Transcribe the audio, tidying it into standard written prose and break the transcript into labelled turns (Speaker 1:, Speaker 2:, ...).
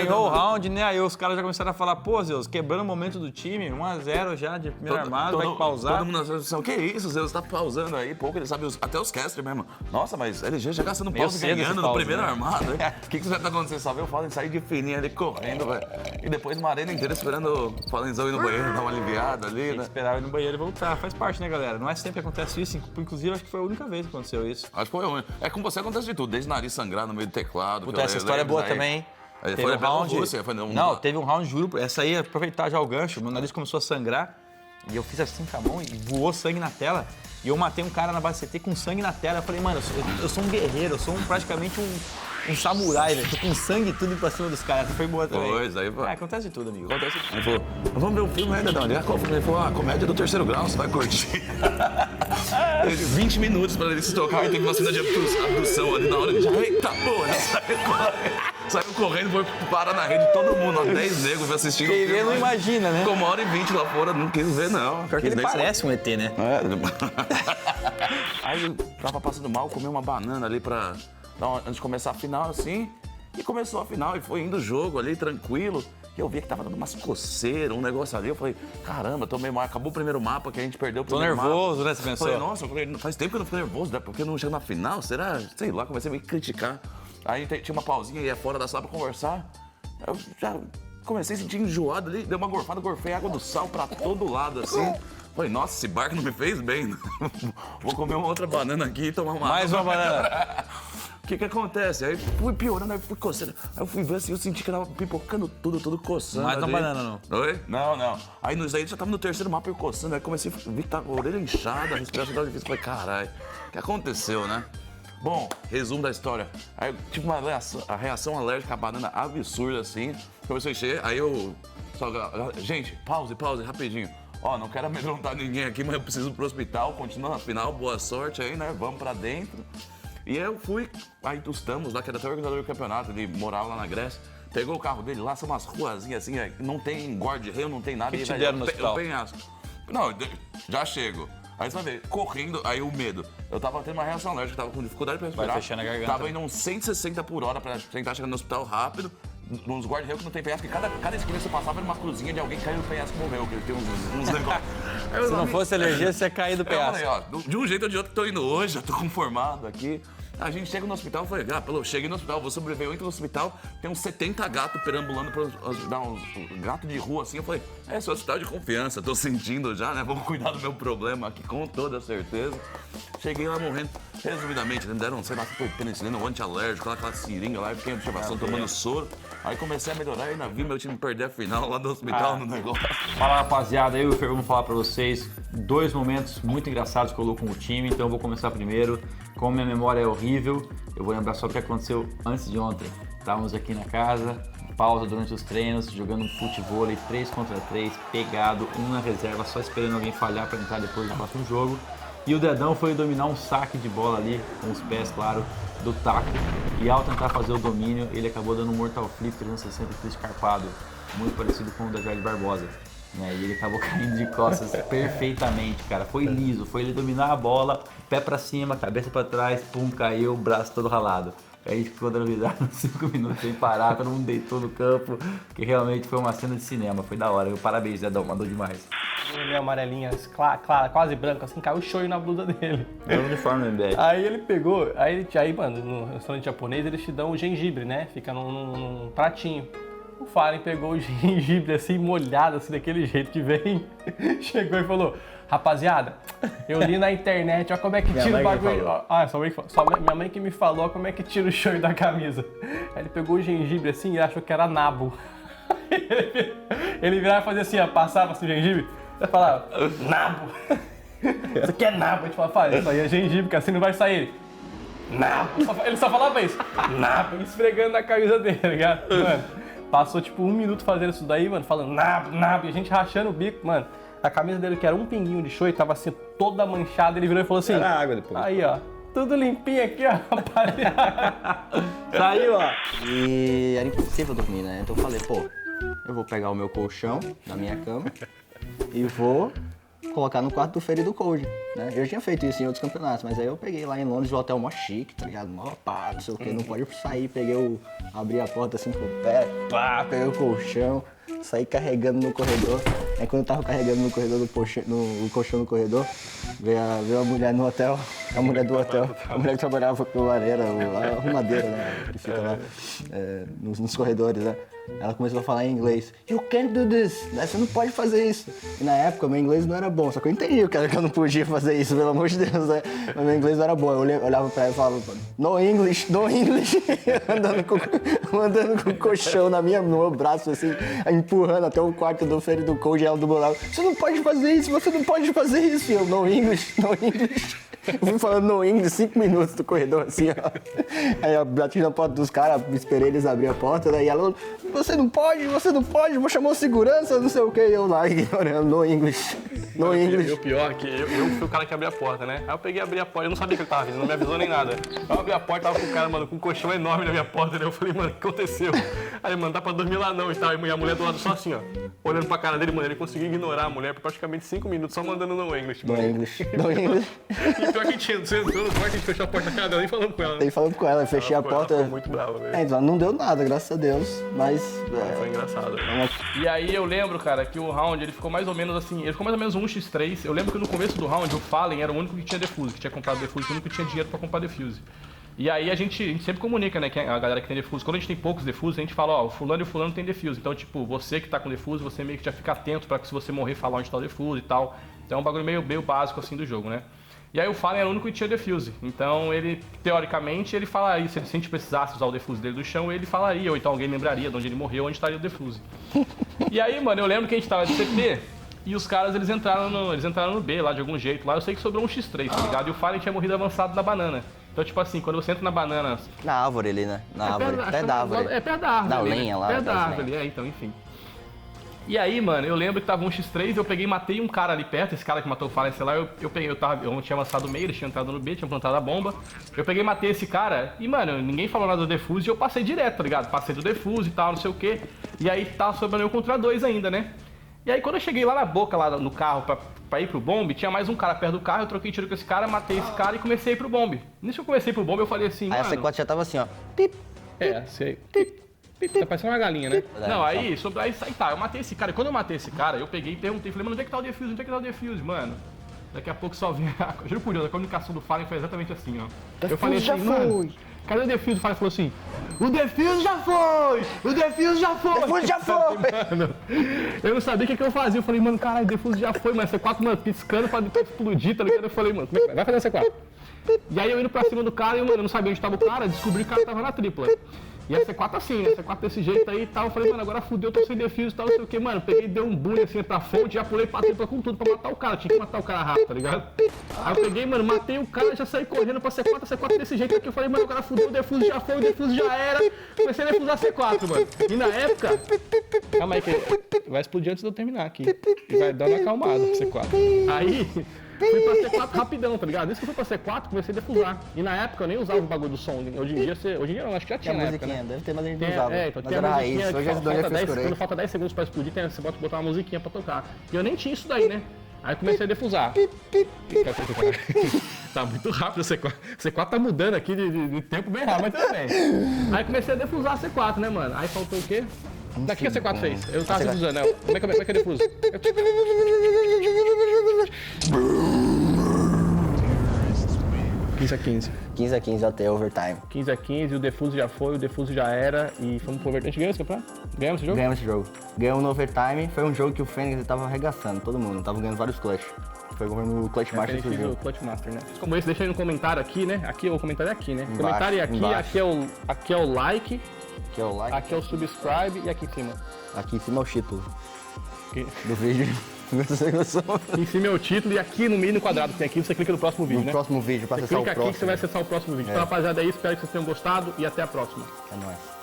Speaker 1: ganhou o round, né? Aí os caras já começaram a falar, pô, Zeus, quebrando o momento do time, 1-0 já de primeiro armado, vai pausar.
Speaker 2: Todo mundo na transmissão, que isso, Zeus tá pausando aí, pouco ele sabe, até os casters mesmo. Nossa, mas LG já gastando pausa ganhando no primeiro armado. O que já tá acontecendo? Só viu o Fallen sair de fininho ali correndo, velho. E depois uma arena inteira esperando o Fallenzão ir no banheiro, dar uma aliviada ali,
Speaker 1: Tem
Speaker 2: né?
Speaker 1: que esperar ir no banheiro e voltar. Faz parte, né, galera? Não é sempre que acontece isso, inclusive acho que foi a única vez que aconteceu isso.
Speaker 2: Acho que foi ruim. É com você acontece de tudo, desde nariz sangrar no meio do teclado.
Speaker 1: Puta, essa história é boa também, hein?
Speaker 2: Foi pela Rússia?
Speaker 1: Não, teve um round, juro. Essa aí, aproveitar já o gancho, meu nariz começou a sangrar e eu fiz assim com a mão e voou sangue na tela. E eu matei um cara na base CT com sangue na tela. Eu falei, mano, eu sou um guerreiro, eu sou praticamente um samurai, velho. Tô com sangue e tudo pra cima dos caras. Essa foi boa também.
Speaker 2: Pois, aí, pô.
Speaker 1: Acontece de tudo, amigo.
Speaker 2: Acontece de tudo. Ele falou, vamos ver um filme ainda, Dani. Qual filme? Ele falou, a comédia do terceiro grau, você vai curtir. 20 minutos pra ele se tocar e teve uma cena de abdução ali na hora. Ele já, eita porra, saiu correndo, foi parar na rede, todo mundo, 10 negros assistindo.
Speaker 1: Quem vê não imagina, né?
Speaker 2: Ficou 1h20 lá fora, não quis ver, não.
Speaker 1: Pior que ele parece um ET, né?
Speaker 2: Aí eu tava passando mal, comi uma banana ali antes de começar a final, assim. E começou a final e foi indo o jogo ali, tranquilo. E eu vi que tava dando umas coceiras, um negócio ali. Eu falei, caramba, tomei mal. Acabou o primeiro mapa que a gente perdeu o primeiro mapa.
Speaker 1: Tô nervoso, né, você pensou?
Speaker 2: Falei, nossa, faz tempo que eu não fico nervoso, né? Porque eu não chego na final, será? Sei lá, comecei a me criticar. Aí tinha uma pausinha e ia fora da sala pra conversar. Eu já comecei a sentir enjoado ali, dei uma gorfada, gorfei água do sal pra todo lado, assim. Falei, nossa, esse barco não me fez bem. Vou comer uma outra banana aqui e tomar uma
Speaker 1: Mais uma banana.
Speaker 2: O que acontece? Aí fui piorando, aí fui coçando. Aí eu fui ver assim, eu senti que tava pipocando tudo coçando.
Speaker 1: Mais uma
Speaker 2: ali.
Speaker 1: banana, não.
Speaker 2: Oi? Não. Aí nos aí já tava no terceiro mapa eu coçando. Aí comecei a ver que tava a orelha inchada, a respiração tava difícil. Falei, caralho, o que aconteceu, né? Bom, resumo da história. Aí eu tive uma reação alérgica à banana absurda, assim. Comecei a encher, aí eu... Gente, pause, rapidinho. Ó, não quero amedrontar ninguém aqui, mas eu preciso ir pro hospital. Continua na final, boa sorte aí, né? Vamos pra dentro. E eu fui, aí estamos lá, que era até o organizador do campeonato, ele morava lá na Grécia. Pegou o carro dele lá, são umas ruazinhas assim, não tem guarda-reio, não tem nada.
Speaker 1: O que te deram no hospital?
Speaker 2: Penhasco. Não, já chego. Aí você vai ver, correndo, aí o medo. Eu tava tendo uma reação alérgica, tava com dificuldade pra respirar.
Speaker 1: Vai fechando a garganta.
Speaker 2: Tava indo uns 160 por hora pra tentar chegar no hospital rápido. Nos guarda-reio que não tem penhasco, porque cada esquina que você passava era uma cruzinha de alguém que caiu no penhasco e morreu, porque tem uns negócios.
Speaker 1: Se não fosse alergia, você ia cair do penhasco.
Speaker 2: Eu falei, ó, de um jeito ou de outro tô indo hoje, já tô conformado aqui. A gente chega no hospital, eu falei, cheguei no hospital, vou sobreviver, eu entro no hospital, tem uns 70 gatos perambulando pra dar uns gatos de rua assim. Eu falei, esse é um hospital de confiança, tô sentindo já, né? Vamos cuidar do meu problema aqui com toda certeza. Cheguei lá morrendo. Resumidamente, me deram, sei lá, se foi penicilina, um antialérgico, aquela seringa lá, eu fiquei em observação tomando soro. Aí comecei a melhorar e ainda vi meu time perder a final lá do hospital no negócio.
Speaker 1: Fala, rapaziada, eu e o Fer vamos falar pra vocês 2 momentos muito engraçados que eu coloco com o time, então eu vou começar primeiro. Como minha memória é horrível, eu vou lembrar só o que aconteceu antes de ontem. Estávamos aqui na casa, pausa durante os treinos, jogando futebol, 3 contra 3, pegado, um na reserva, só esperando alguém falhar para entrar depois do próximo jogo. E o Dedão foi dominar um saque de bola ali, com os pés, claro, do taco. E ao tentar fazer o domínio, ele acabou dando um Mortal Flip 360 escarpado, muito parecido com o da Jair Barbosa. E ele acabou caindo de costas perfeitamente, cara. Foi liso, foi ele dominar a bola, pé pra cima, cabeça pra trás, pum, caiu, braço todo ralado. Aí a gente ficou dando risada uns 5 minutos sem parar, todo mundo deitou no campo, que realmente foi uma cena de cinema, foi da hora. Parabéns, Zedão, mandou demais.
Speaker 3: Meio amarelinha, clara, quase branco, assim, caiu o shoyu na blusa dele.
Speaker 1: É o uniforme do MBR.
Speaker 3: Aí ele pegou, aí mano, no restaurante japonês eles te dão o gengibre, né? Fica num pratinho. O Fallen pegou o gengibre assim, molhado, assim, daquele jeito que vem, chegou e falou, rapaziada, eu li na internet, ó como é que tira o bagulho. Minha mãe que me falou como é que tira o shoyu da camisa. Aí ele pegou o gengibre assim e achou que era nabo. Ele virava e fazia assim, ó, passava assim o gengibre, e falava, nabo. Isso aqui é nabo. A gente falava, isso aí é gengibre, cara, assim não vai sair. Nabo. Ele só falava isso, nabo, esfregando na camisa dele, tá ligado? Mano. Passou tipo 1 minuto fazendo isso daí, mano, falando nabo, e a gente rachando o bico, mano. A camisa dele, que era um pinguinho de shoyu, tava assim toda manchada, ele virou e falou assim...
Speaker 1: Era água depois.
Speaker 3: Aí, ó, tudo limpinho aqui, ó, rapaziada.
Speaker 1: Saiu, ó.
Speaker 4: E era impossível dormir, né? Então eu falei, pô, eu vou pegar o meu colchão da minha cama e vou colocar no quarto do ferido Cold, né? Eu tinha feito isso em outros campeonatos, mas aí eu peguei lá em Londres o hotel mó chique, tá ligado? Mó pá, não sei o que, não pode sair, abri a porta assim com o pé, pá, peguei o colchão, saí carregando no corredor. Aí quando eu tava carregando no corredor o colchão no corredor, veio a mulher no hotel, a mulher do hotel, a mulher que trabalhava com lareira, a arrumadeira, né? Que fica lá nos corredores, né? Ela começou a falar em inglês. You can't do this, né? Você não pode fazer isso. E na época meu inglês não era bom, só que eu entendi que eu não podia fazer isso, pelo amor de Deus, né? Mas meu inglês não era bom. Eu olhava pra ela e falava, no English, no English. andando com o colchão no meu braço, assim, empurrando até o quarto do ferido Cold e ela do meu lado. Você não pode fazer isso, você não pode fazer isso. E eu, no English, no English. Eu fui falando no English 5 minutos do corredor, assim, ó. Aí eu bati na porta dos caras, esperei eles abrir a porta, daí ela, você não pode, vou chamar o segurança, não sei o que. E eu lá, ignorando, no English, no English.
Speaker 3: E o pior é que eu fui o cara que abriu a porta, né? Aí eu peguei e abri a porta, eu não sabia que ele tava vindo, não me avisou nem nada. Eu abri a porta, tava com o cara, mano, com um colchão enorme na minha porta, né? Eu falei, mano, o que aconteceu? Aí, mano, dá pra dormir lá não e tal. E a mulher do lado só assim, ó, olhando pra cara dele, mano, ele conseguiu ignorar a mulher por praticamente 5 minutos, só mandando no English, mano.
Speaker 4: No English, no English.
Speaker 3: E pior que você entrou no quarto, a gente fechou a porta na cara dela e falando com ela.
Speaker 4: Aí falando com ela, eu fechei a porta.
Speaker 3: Ela ficou muito brava, velho.
Speaker 4: Então, não deu nada, graças a Deus, mas...
Speaker 3: Foi engraçado. E aí eu lembro, cara, que o round, ele ficou mais ou menos assim, ele ficou mais ou menos 1x3. Eu lembro que no começo do round, o Fallen era o único que tinha defuse, que tinha comprado defuse, o único que tinha dinheiro pra comprar defuse. E aí a gente sempre comunica, né, que a galera que tem defuse, quando a gente tem poucos defuse, a gente fala, ó, o fulano e o fulano tem defuse. Então, tipo, você que tá com defuse, você meio que já fica atento pra que se você morrer, falar onde tá o defuse e tal. Então é um bagulho meio básico, assim, do jogo, né? E aí o Fallen era o único que tinha defuse. Então ele, teoricamente, ele falaria, se a gente precisasse usar o defuse dele do chão, ele falaria, ou então alguém lembraria de onde ele morreu, onde estaria o defuse. E aí, mano, eu lembro que a gente tava de CT e os caras, eles entraram no B lá de algum jeito. Lá eu sei que sobrou um X3, tá ligado? E o Fallen tinha morrido avançado na banana. Então, tipo assim, quando você entra na banana...
Speaker 4: Na árvore ali, né? Na árvore, perto da árvore.
Speaker 3: É perto da árvore.
Speaker 4: Na
Speaker 3: ali,
Speaker 4: lenha lá.
Speaker 3: Perto da árvore ali, então, enfim. E aí, mano, eu lembro que tava um X3, eu peguei e matei um cara ali perto, esse cara que matou o Fallen, sei lá, eu tinha avançado no meio, eles tinham entrado no B, tinham plantado a bomba. Eu peguei e matei esse cara e, mano, ninguém falou nada do defuse e eu passei direto, tá ligado? Passei do defuse e tal, não sei o quê. E aí tava sobrando eu contra 2 ainda, né? E aí quando eu cheguei lá na boca, lá no carro, pra ir pro bombe, tinha mais um cara perto do carro, eu troquei tiro com esse cara, matei esse cara e comecei a ir pro bombe. Nisso que eu comecei pro bombe, eu falei assim,
Speaker 4: aí
Speaker 3: mano...
Speaker 4: a C4 já tava assim, ó. Pip,
Speaker 3: sei. Tá parecendo uma galinha, né? Não, aí tá, eu matei esse cara. E quando eu matei esse cara, eu peguei e perguntei, falei, mano, onde é que tá o defuse? Onde é que tá o defuse, mano? Daqui a pouco só vinha... Juro por Deus, a comunicação do Fallen foi exatamente assim, ó. Eu falei assim, mano, cadê o defuse? O Fallen falou assim, o defuse já foi! O defuse já foi!
Speaker 4: O defuse já foi!
Speaker 3: Mano, eu não sabia o que eu fazia. Eu falei, mano, caralho, o defuse já foi, mano. C4, mano, piscando pra explodir, tá ligado? Eu falei, mano, como é que vai? Vai fazer a C4. E aí eu indo pra cima do cara e, mano, eu não sabia onde tava o cara, descobri que o cara tava na tripla. E a C4 assim, né? C4 desse jeito aí e tal. Eu falei, mano, agora fudeu, tô sem defuse e tal, não sei o que, mano. Peguei, dei um bullying assim pra fonte, já pulei pra tripla com tudo pra matar o cara. Tinha que matar o cara rápido, tá ligado? Aí eu peguei, mano, matei o cara, já saí correndo pra C4, a C4 desse jeito aqui. Eu falei, mano, agora fudeu, o defuse já foi, o defuse já era. Comecei a defusar a C4, mano. E na época. Calma aí, que vai explodir antes de eu terminar aqui. E vai dar uma acalmada pro C4. Aí. Fui pra C4 rapidão, tá ligado? Isso que eu fui pra C4, comecei a defusar. E na época eu nem usava o bagulho do som. Hoje em dia não, acho que já tinha na época, né?
Speaker 4: Deve ter, mas a gente não usava.
Speaker 3: Então
Speaker 4: mas
Speaker 3: tem
Speaker 4: era
Speaker 3: a
Speaker 4: raiz,
Speaker 3: musiquinha
Speaker 4: hoje
Speaker 3: que quando falta 10 segundos pra explodir, você pode botar uma musiquinha pra tocar. E eu nem tinha isso daí, né? Aí comecei a defusar. Tá muito rápido a C4. A C4 tá mudando aqui de tempo bem rápido, mas tudo bem. Aí comecei a defusar a C4, né, mano? Aí faltou o quê? Daqui que a C4 fez? Eu tava defusando, né? Como é que eu defuso? 15-15.
Speaker 4: 15-15 até overtime.
Speaker 3: 15-15, o defuso já foi, o defuso já era e fomos pro overtime. A gente ganhou esse campeonato? Ganhamos esse jogo?
Speaker 4: Ganhamos esse jogo. Ganhamos no overtime, foi um jogo que o Fênix tava arregaçando todo mundo, tava ganhando vários clutch. Foi no Clutch Master que
Speaker 3: o Clutch Master, né? Como esse, deixa aí no comentário aqui, né? Aqui, o comentário é aqui, né?
Speaker 4: Embaixo,
Speaker 3: comentário é aqui,
Speaker 4: embaixo.
Speaker 3: aqui é o like,
Speaker 4: aqui é o like,
Speaker 3: aqui é o subscribe e aqui em cima.
Speaker 4: Aqui em cima é o título
Speaker 3: Aqui.
Speaker 4: do vídeo.
Speaker 3: Aqui em cima é o título e aqui no meio no quadrado que tem aqui, você clica no próximo vídeo,
Speaker 4: no
Speaker 3: né?
Speaker 4: próximo vídeo, pra
Speaker 3: Você
Speaker 4: acessar o
Speaker 3: clica
Speaker 4: próximo.
Speaker 3: aqui que você vai acessar o próximo vídeo. Então, rapaziada, é isso. Espero que vocês tenham gostado e até a próxima.
Speaker 4: É nóis.